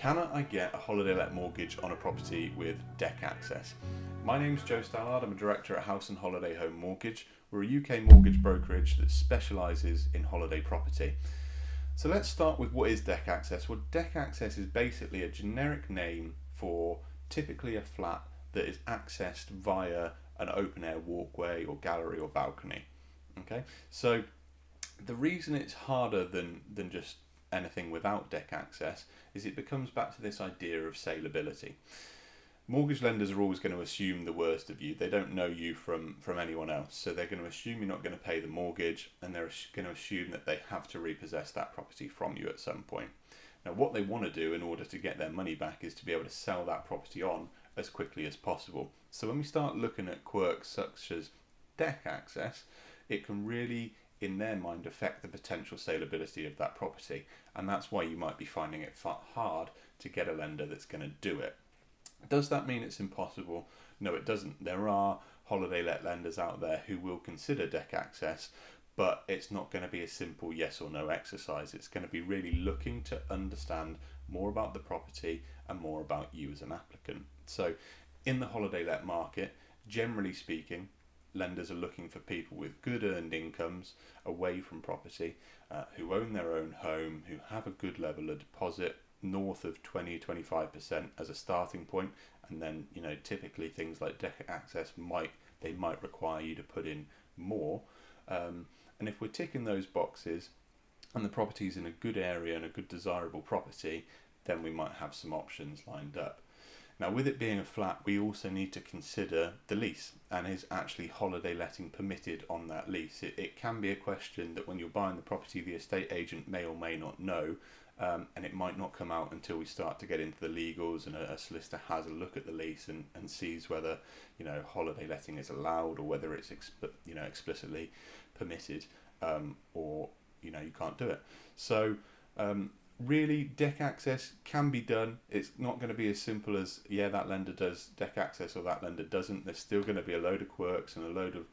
Can I get a holiday let mortgage on a property with deck access? My name's Joe Stallard. I'm a director at House and Holiday Home Mortgage. We're a UK mortgage brokerage that specialises in holiday property. So let's start with what is deck access. Well, deck access is basically a generic name for typically a flat that is accessed via an open air walkway or gallery or balcony. Okay, so the reason it's harder than just anything without deck access is it becomes back to this idea of saleability. Mortgage lenders are always going to assume the worst of you. They don't know you from anyone else, so they're going to assume you're not going to pay the mortgage, and they're going to assume that they have to repossess that property from you at some point. Now, what they want to do in order to get their money back is to be able to sell that property on as quickly as possible. So when we start looking at quirks such as deck access, it can really, in their mind, affect the potential saleability of that property, and that's why you might be finding it hard to get a lender that's going to do it. Does that mean it's impossible? No, it doesn't. There are holiday let lenders out there who will consider deck access, but it's not going to be a simple yes or no exercise. It's going to be really looking to understand more about the property and more about you as an applicant. So in the holiday let market, generally speaking, lenders are looking for people with good earned incomes away from property, who own their own home, who have a good level of deposit, north of 20-25% as a starting point, and then typically things like deck access might require you to put in more, and if we're ticking those boxes and the property's in a good area and a good desirable property, then we might have some options lined up. Now, with it being a flat, we also need to consider the lease, and is actually holiday letting permitted on that lease. It can be a question that when you're buying the property, the estate agent may or may not know, and it might not come out until we start to get into the legals and a solicitor has a look at the lease and sees whether holiday letting is allowed or whether it's explicitly permitted, or you can't do it. So really, deck access can be done. It's not going to be as simple as, yeah, that lender does deck access or that lender doesn't. There's still going to be a load of quirks and a load of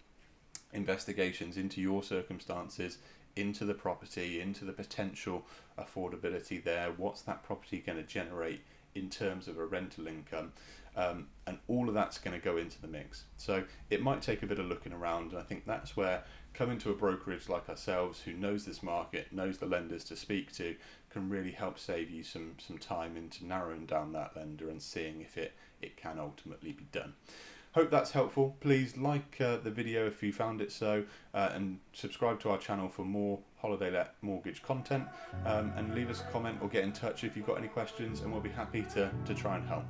investigations into your circumstances, into the property, into the potential affordability there. What's that property going to generate in terms of a rental income? And all of that's going to go into the mix. So it might take a bit of looking around, and I think that's where coming to a brokerage like ourselves, who knows this market, knows the lenders to speak to, can really help save you some time into narrowing down that lender and seeing if it can ultimately be done. Hope that's helpful. Please like the video if you found it so, and subscribe to our channel for more holiday let mortgage content, and leave us a comment or get in touch if you've got any questions, and we'll be happy to try and help.